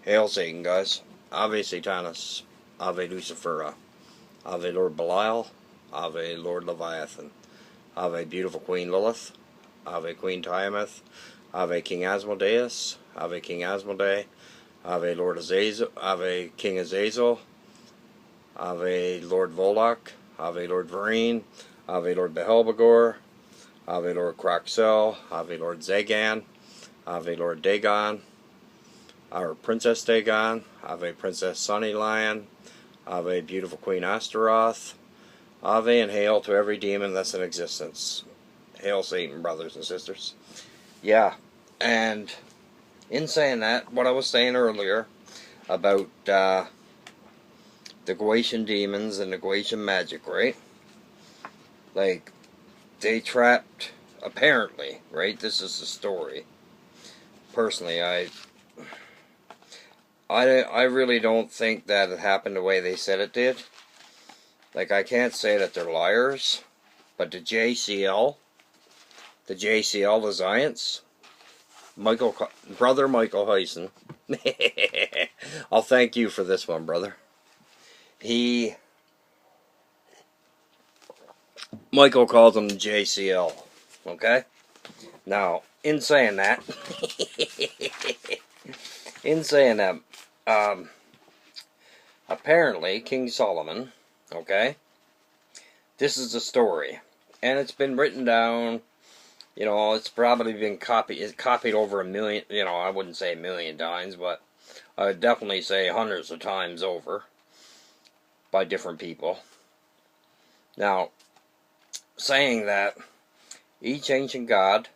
Hail Satan, guys. Ave Satanas. Ave Lucifera. Ave Lord Belial. Ave Lord Leviathan. Ave Beautiful Queen Lilith. Ave Queen Tiamat. Ave King Asmodeus. Ave King Asmodee. Ave Lord Azazel. Ave King Azazel. Ave Lord Volok. Ave Lord Varine. Ave Lord Behelbagor. Ave Lord Croxel. Ave Lord Zagan. Ave Lord Dagon. Our Princess Dagon. Ave Princess Sunny Lion. Ave Beautiful Queen Astaroth. Ave and hail to every demon that's in existence. Hail Satan, brothers and sisters. Yeah, and in saying that, what I was saying earlier about the Goetian demons and the Goetian magic, right? Like, they trapped, apparently, right? This is the story. Personally, I really don't think that it happened the way they said it did. Like, I can't say that they're liars, but the JCL, the Giants, brother Michael Heisen, I'll thank you for this one, brother. Michael calls them the JCL, okay? Now, in saying that, apparently King Solomon, okay, this is the story, and it's been written down, you know, it's probably been copied over a million, you know, I wouldn't say a million times, but I would definitely say hundreds of times over by different people. Now, saying that each ancient god,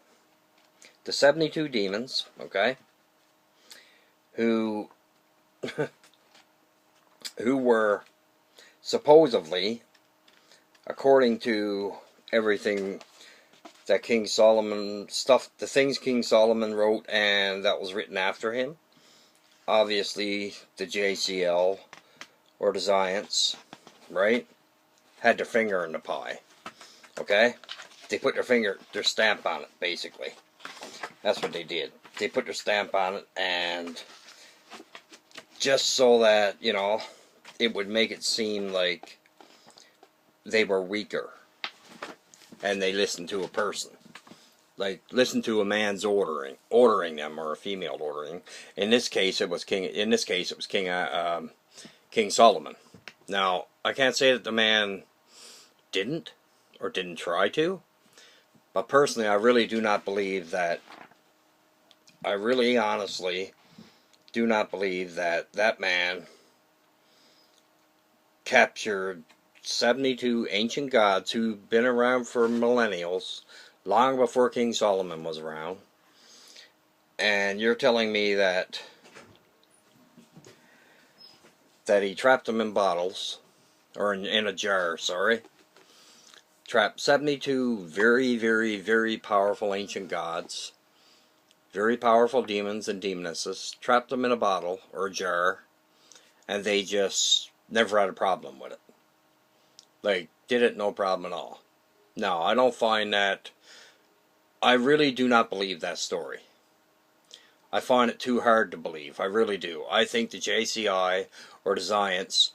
the 72 demons, okay, who were supposedly, according to everything that King Solomon, the things King Solomon wrote and that was written after him, obviously the JCL, or the Giants, right, had their finger in the pie, okay? They put their stamp on it, basically. That's what they did. They put their stamp on it, and just so that, you know, it would make it seem like they were weaker, and they listened to a person. Like, listen to a man's ordering them, or a female ordering. In this case, it was King Solomon. Now, I can't say that the man didn't try to, but personally, I really do not believe that. I really, honestly, do not believe that that man captured 72 ancient gods who've been around for millennials, long before King Solomon was around. And you're telling me that he trapped them in bottles, or in a jar, sorry. Trapped 72 very, very, very powerful ancient gods, very powerful demons and demonesses, trapped them in a bottle or a jar, and they just never had a problem with it. Like, did it no problem at all. No, I don't find that. I really do not believe that story. I find it too hard to believe. I really do. I think the JCI, or the Giants,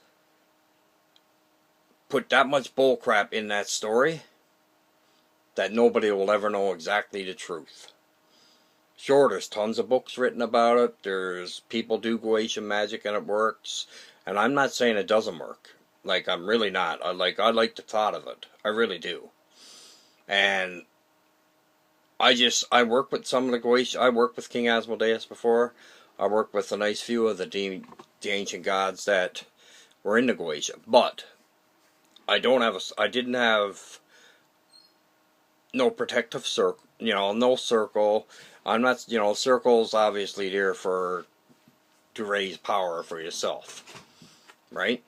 put that much bullcrap in that story that nobody will ever know exactly the truth. Sure, there's tons of books written about it. There's people do Goetian magic and it works. And I'm not saying it doesn't work. Like, I'm really not. I like the thought of it. I really do. And I work with some of the Goetian. I worked with King Asmodeus before. I worked with a nice few of the ancient gods that were in the Goetian. But I didn't have no protective circle, you know, no circle. I'm not, you know, circle's obviously there to raise power for yourself, right?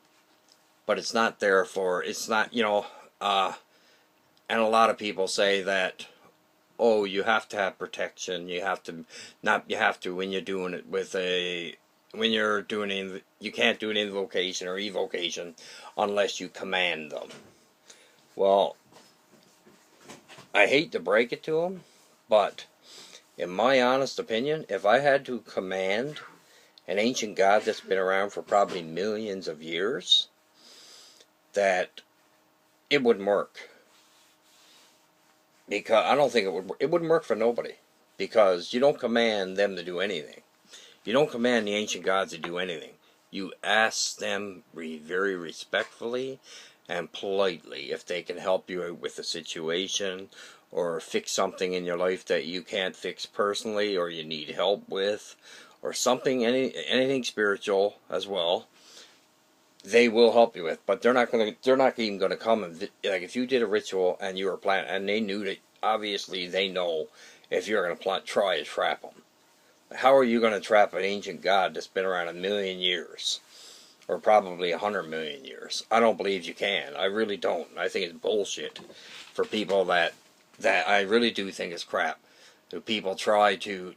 But it's not there for, it's not, you know, and a lot of people say that, oh, you have to have protection, you have to when you're doing it with you can't do an invocation or evocation unless you command them. Well, I hate to break it to them, but in my honest opinion, if I had to command an ancient god that's been around for probably millions of years, that it wouldn't work. Because I don't think it wouldn't work for nobody. Because you don't command them to do anything. You don't command the ancient gods to do anything. You ask them very respectfully and politely if they can help you out with a situation or fix something in your life that you can't fix personally or you need help with, or something, anything spiritual as well. They will help you with, but they're not even going to come and, like, if you did a ritual and you were planning, and they knew that, obviously they know if you're going to try to trap them. How are you going to trap an ancient god that's been around 1,000,000 years? Or probably 100,000,000 years? I don't believe you can. I really don't. I think it's bullshit for people that I really do think is crap. Do people try to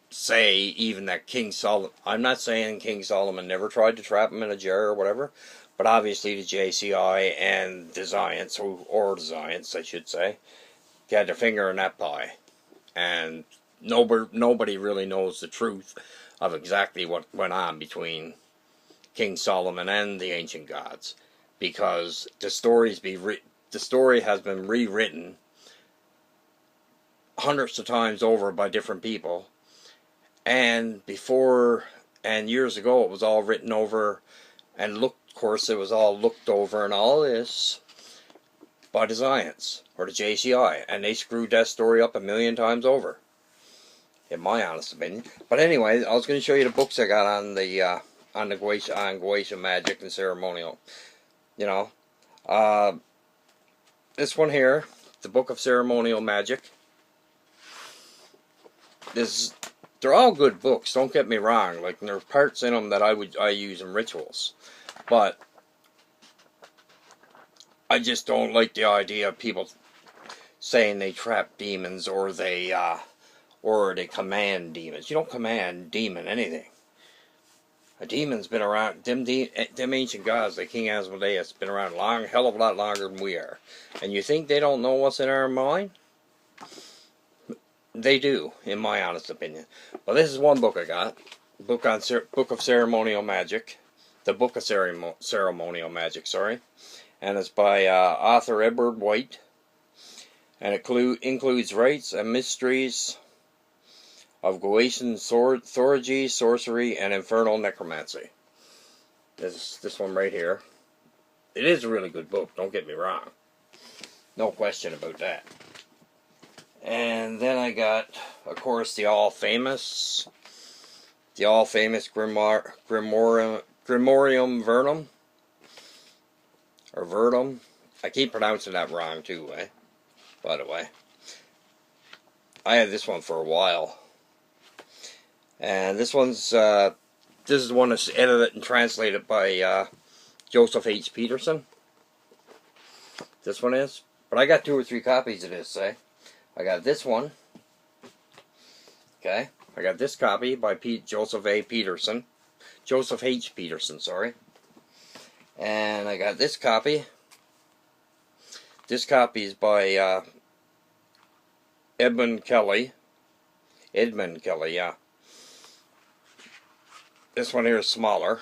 say even that King Solomon, I'm not saying King Solomon never tried to trap him in a jar or whatever, but obviously the JCI and the Zions, or the Zions I should say, got their finger in that pie. And nobody really knows the truth of exactly what went on between King Solomon and the ancient gods, because the story has been rewritten hundreds of times over by different people, and years ago it was all written over and of course it was all looked over and all this by the Zions or the JCI, and they screwed that story up 1,000,000 times over, in my honest opinion. But anyway, I was going to show you the books I got on the Goetia magic and ceremonial. You know, this one here, the Book of Ceremonial Magic. They're all good books. Don't get me wrong. Like, there are parts in them that I use in rituals, but I just don't like the idea of people saying they trap demons or they command demons. You don't command demon anything. A demon's been around. Them ancient gods, like King Asmodeus, been around a hell of a lot longer than we are. And you think they don't know what's in our mind? They do, in my honest opinion. Well, this is one book I got. Book of Ceremonial Magic. The Book of Ceremonial Magic, sorry. And it's by author Edward White. And it includes rites and mysteries of Goetian Thorology, sorcery, and infernal necromancy. This one right here. It is a really good book, don't get me wrong. No question about that. And then I got, of course, the all-famous Grimorium Vernum. Or Verdum. I keep pronouncing that wrong too, by the way. I had this one for a while. And this is the one that's edited and translated by Joseph H. Peterson. This one is. But I got 2 or 3 copies of this, I got this one. Okay. I got this copy by Joseph A. Peterson. Joseph H. Peterson, sorry. And I got this copy. This copy is by Edmund Kelly, yeah. This one here is smaller.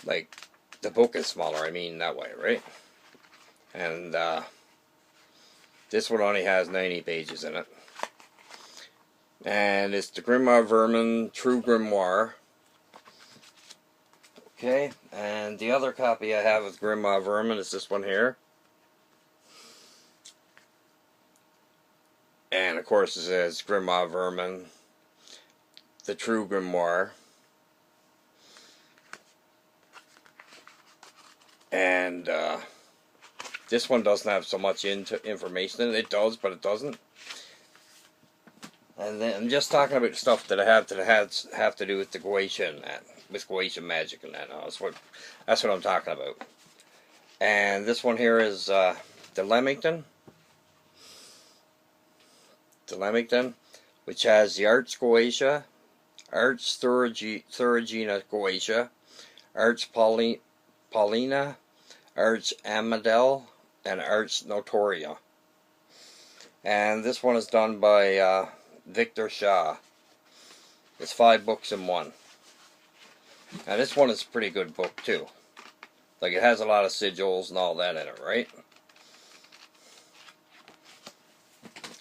Like, the book is smaller, I mean that way, right? And this one only has 90 pages in it. And it's the Grimoire Vermin True Grimoire. Okay, and the other copy I have of Grimoire Vermin is this one here. And of course it says Grimoire Vermin, the True Grimoire. And this one doesn't have so much information in it. It does, but it doesn't. And then I'm just talking about stuff that I have to do with the Goetia and that, with Goetia magic and that. That's what I'm talking about. And this one here is the Leamington. The Leamington, which has the Arts Goetia, Arts Thurigina Goetia, Arts Paulina, Arts Amadel, and Arts Notoria. And this one is done by Victor Shaw. It's 5 books in one. Now this one is a pretty good book too. Like, it has a lot of sigils and all that in it, right?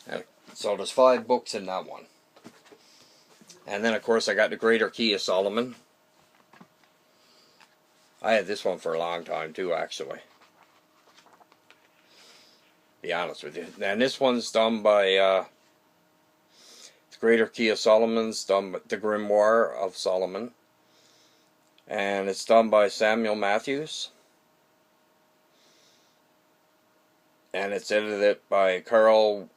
And so there's 5 books in that one. And then of course I got the Greater Key of Solomon. I had this one for a long time too, actually. Be honest with you. And this one's done by the Greater Key of Solomon's done by the Grimoire of Solomon. And it's done by Samuel Matthews. And it's edited by Carl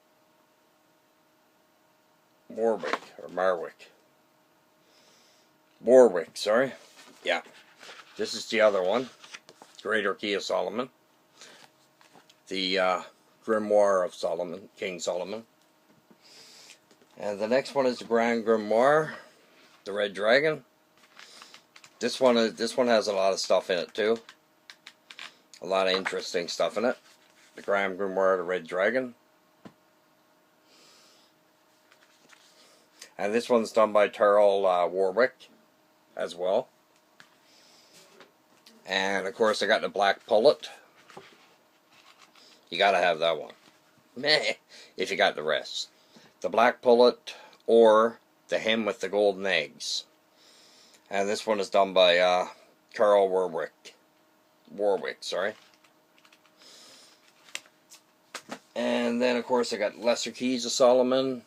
Warwick, sorry. Yeah. This is the other one. Greater Key of Solomon. The Grimoire of Solomon, King Solomon. And the next one is the Grand Grimoire, the Red Dragon. This one has a lot of stuff in it too. A lot of interesting stuff in it. The Grand Grimoire, the Red Dragon. And this one's done by Carl Warwick as well. And of course I got the Black Pullet. You gotta have that one. Meh, if you got the rest. The Black Pullet or the Hen with the Golden Eggs. And this one is done by Carl Warwick, sorry. And then of course I got Lesser Keys of Solomon.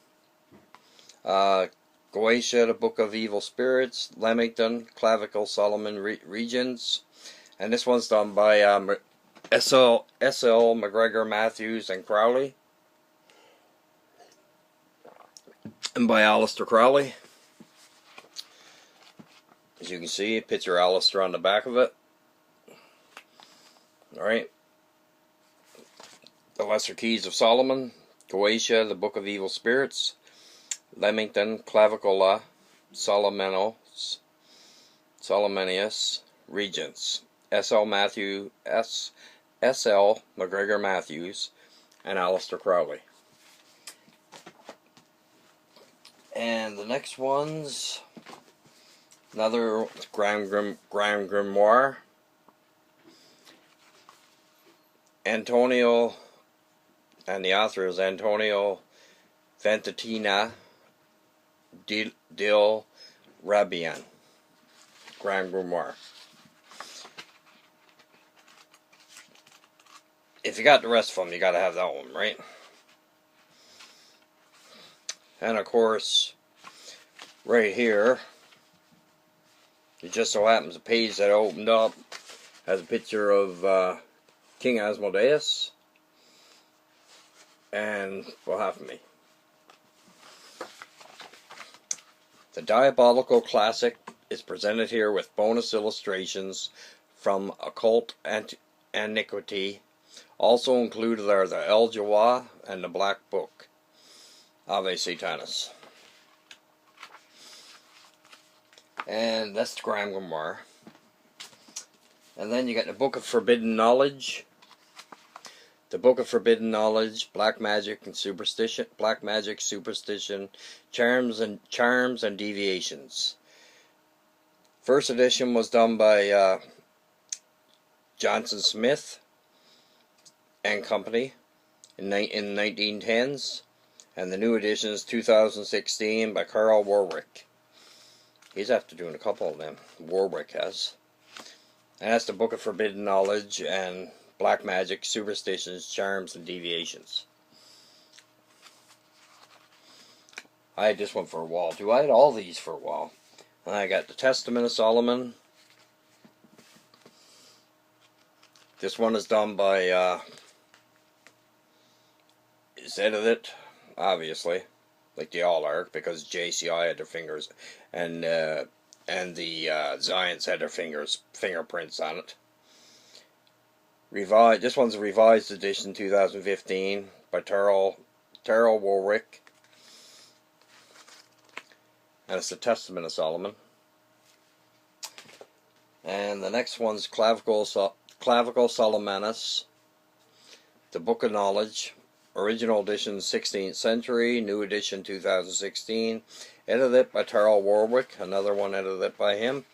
Goetia, the Book of Evil Spirits. Leamington, Clavicle Solomon Regions. And this one's done by S.L. McGregor, Matthews, and Crowley. And by Aleister Crowley. As you can see, picture Aleister on the back of it. Alright. The Lesser Keys of Solomon. Goetia, the Book of Evil Spirits. Leamington, Clavicola, Solomonius, Regents. S.L. McGregor Matthews, and Aleister Crowley. And the next one's another Grand Grimoire. Antonio, and the author is Antonio Fantatina Dil Rabian. Grand Grimoire. If you got the rest of them, you gotta have that one, right? And of course, right here, it just so happens a page that I opened up has a picture of King Asmodeus and Bohapmy. The Diabolical Classic is presented here with bonus illustrations from Occult Antiquity. Also included are the El Jawah and the Black Book. Ave Satanis. And that's the Grand Grimoire. And then you got the Book of Forbidden Knowledge. The Book of Forbidden Knowledge, Black Magic, Superstition, Charms and Deviations. First edition was done by Johnson Smith and Company in the 1910s, and the new edition is 2016 by Carl Warwick. He's after doing a couple of them. Warwick has. And that's the Book of Forbidden Knowledge and Black Magic, Superstitions, Charms, and Deviations. I had this one for a while too. I had all these for a while. And I got the Testament of Solomon. This one is done by is edited, obviously, like they all are, because JCI had their fingers, and the Zions had their fingerprints on it. This one's a revised edition, 2015, by Terrell Warwick, and it's the Testament of Solomon. And the next one's Clavicle Solomonus, the Book of Knowledge, Original edition 16th century, new edition 2016, edited by Tarl Warwick, another one edited by him.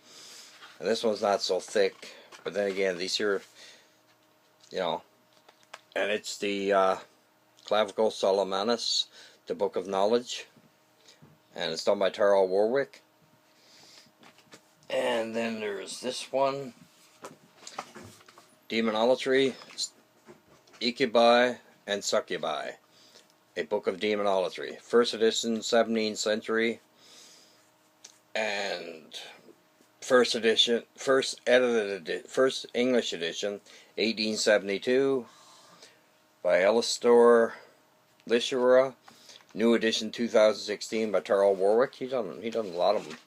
And this one's not so thick, but then again, these here, you know, and it's the Clavicle Solomonus, the Book of Knowledge, and it's done by Tarl Warwick. And then there's this one, Demonolatry, Incubi and Succubi, a book of demonolatry. First edition, 17th century, and first English edition, 1872, by Elistor Lishura. New edition, 2016, by Tarl Warwick. He done a lot of them.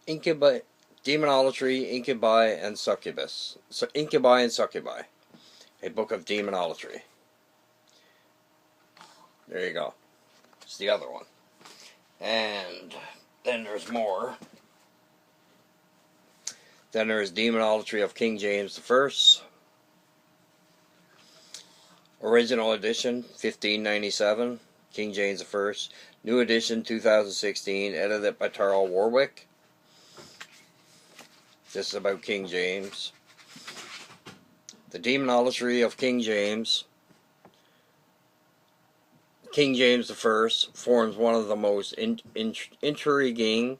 Incubi, Demonolatry, Incubi and Succubus. So Incubi and Succubi, a book of demonolatry. There you go. It's the other one. And then there's more. Then there's Demonolatry of King James I. Original edition, 1597, King James I. New edition, 2016, edited by Tarl Warwick. This is about King James. The Demonolatry of King James. King James I forms one of the most intriguing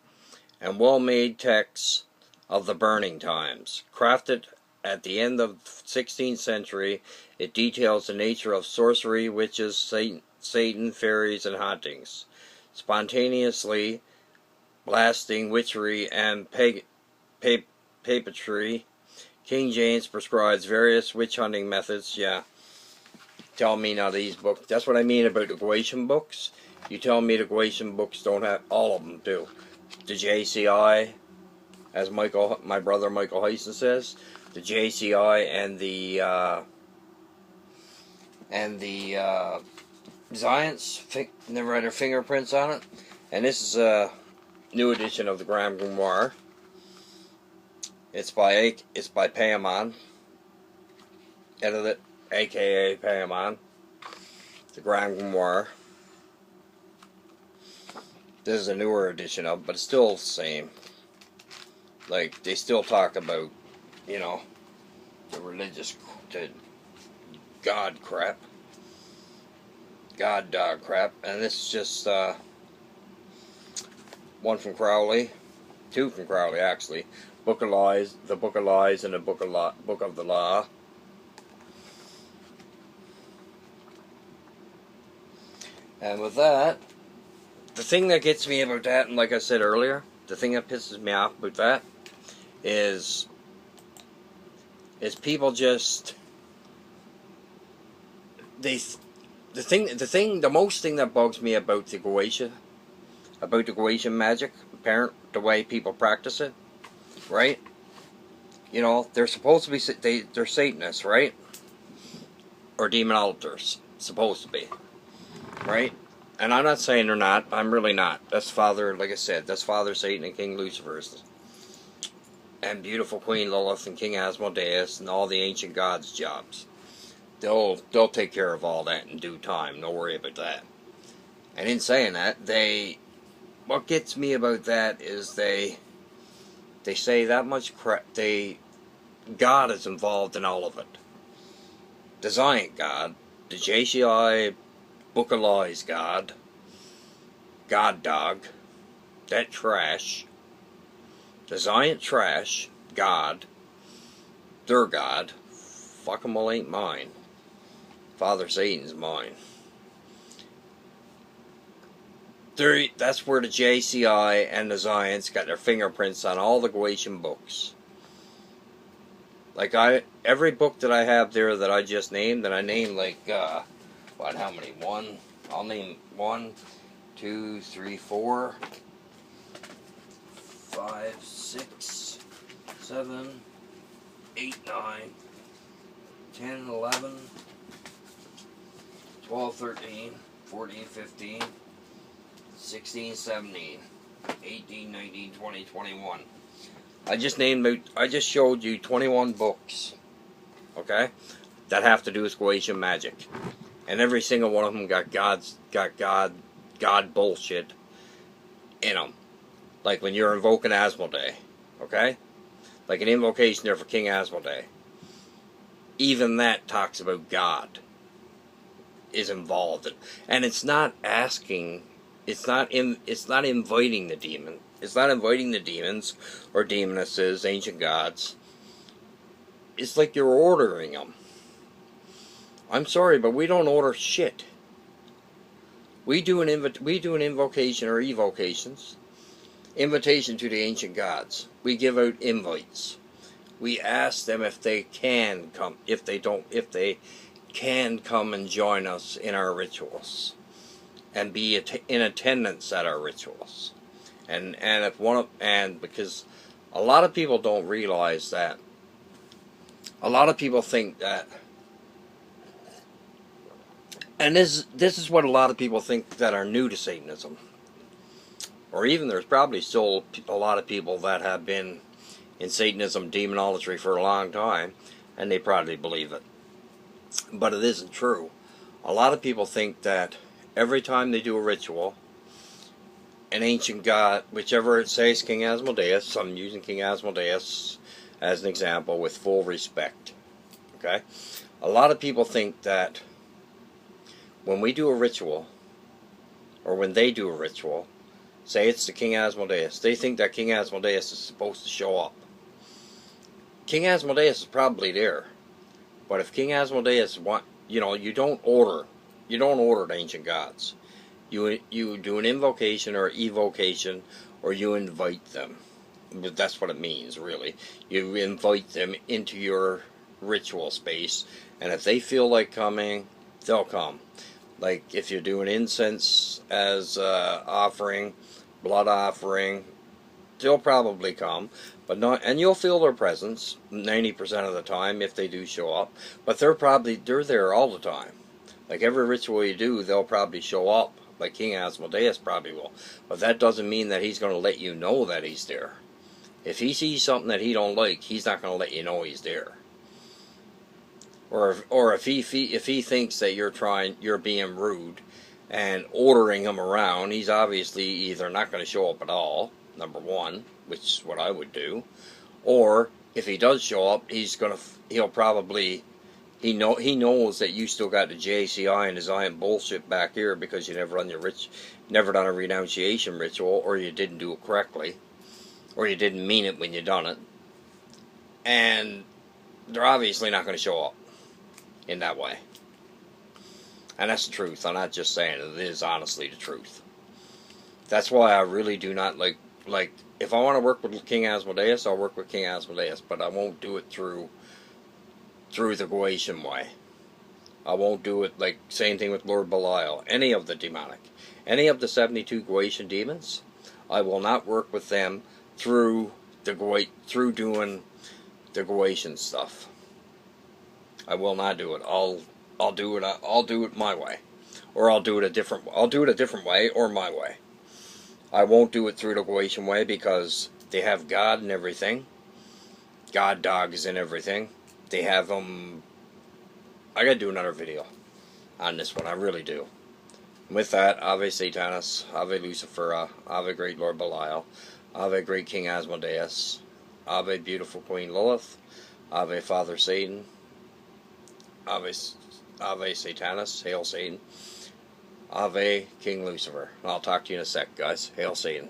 and well-made texts of the burning times. Crafted at the end of the 16th century, it details the nature of sorcery, witches, Satan, fairies, and hauntings. Spontaneously blasting witchery and papetry, King James prescribes various witch hunting methods. Yeah, tell me now these books. That's what I mean about the Goetian books. You tell me the Goetian books don't have, all of them do. The JCI, as my brother Michael Heisen says, the JCI and the Zions never had their fingerprints on it. And this is a new edition of the Grand Grimoire. It's by Paimon, edited, aka Paimon, the Grand Grimoire. This is a newer edition of it, but it's still the same. Like, they still talk about, you know, the religious, the God crap, God dog crap, and this is just one from Crowley, two from Crowley actually. Book of Lies, the Book of Lies, and the Book of the Law. And with that, the thing that gets me about that, and like I said earlier, the thing that pisses me off about that is people just the most thing that bugs me about the Goetian magic, the way people practice it. Right? You know, they're supposed to be, they're Satanists, right? Or demonolators, supposed to be. Right? And I'm not saying they're not, I'm really not. That's Father, like I said, that's Father Satan and King Lucifer. And beautiful Queen Lilith and King Asmodeus and all the ancient gods' jobs. They'll take care of all that in due time, don't worry about that. And in saying that, what gets me about that is they say that much crap. God is involved in all of it. The Zion God, the JCI Book of Lies God, God dog, that trash, the Zion trash, God, their God, fuck 'em all ain't mine. Father Satan's mine. That's where the JCI and the Zions got their fingerprints on all the Goetian books. Like every book that I have there that I just named, and I named like, how many? I'll name 1, 2, 3, 4, 5, 6, 7, 8, 9, 10, 11, 12, 13, 14, 15, 16, 17, 18, 19, 20, 21. I just showed you 21 books. Okay? that have to do with Goetian magic. And every single one of them got God bullshit in them. Like when you're invoking Asmodee, okay? Like an invocation there for King Asmodee. Even that talks about God is involved. And it's not asking, it's not inviting the demon. It's not inviting the demons or demonesses, ancient gods. It's like you're ordering them. I'm sorry, but we don't order shit. We do an invocation or evocations. Invitation to the ancient gods. We give out invites. We ask them if they can come. If they can come and join us in our rituals, and be in attendance at our rituals. And because a lot of people don't realize that. A lot of people think that. And this is what a lot of people think that are new to Satanism. Or even there's probably still a lot of people that have been in Satanism, Demonolatry for a long time, and they probably believe it. But it isn't true. A lot of people think that every time they do a ritual, an ancient god, whichever it says King Asmodeus, I'm using King Asmodeus as an example with full respect. Okay? A lot of people think that when we do a ritual, or when they do a ritual, say it's the King Asmodeus, they think that King Asmodeus is supposed to show up. King Asmodeus is probably there, but if King Asmodeus you don't order the ancient gods. You do an invocation or evocation, or you invite them. But that's what it means, really. You invite them into your ritual space, and if they feel like coming, they'll come. Like if you're doing incense as offering, blood offering, they'll probably come, but not. And you'll feel their presence 90% of the time if they do show up. But they're there all the time. Like every ritual you do, they'll probably show up. Like King Asmodeus probably will. But that doesn't mean that he's going to let you know that he's there. If he sees something that he don't like, he's not going to let you know he's there. Or if he thinks that you're being rude and ordering him around, he's obviously either not going to show up at all, number one, which is what I would do, or if he does show up, he knows that you still got the JCI and the Zion bullshit back here because you never done a renunciation ritual, or you didn't do it correctly, or you didn't mean it when you done it, and they're obviously not going to show up in that way. And that's the truth. I'm not just saying it. It is honestly the truth. That's why I really do not like if I want to work with King Asmodeus, I'll work with King Asmodeus, but I won't do it through the Goetian way. I won't do it like same thing with Lord Belial. Any of the demonic, any of the 72 Goetian demons, I will not work with them through doing the Goetian stuff. I will not do it. I'll do it my way, or I'll do it a different way, or my way. I won't do it through the Goetian way because they have God and everything. God dog is in everything. They have I gotta do another video on this one. I really do. And with that, Ave Satanas, Ave Lucifera, Ave Great Lord Belial, Ave Great King Asmodeus, Ave Beautiful Queen Lilith, Ave Father Satan, Ave Satanas, Hail Satan, Ave King Lucifer. I'll talk to you in a sec, guys. Hail Satan.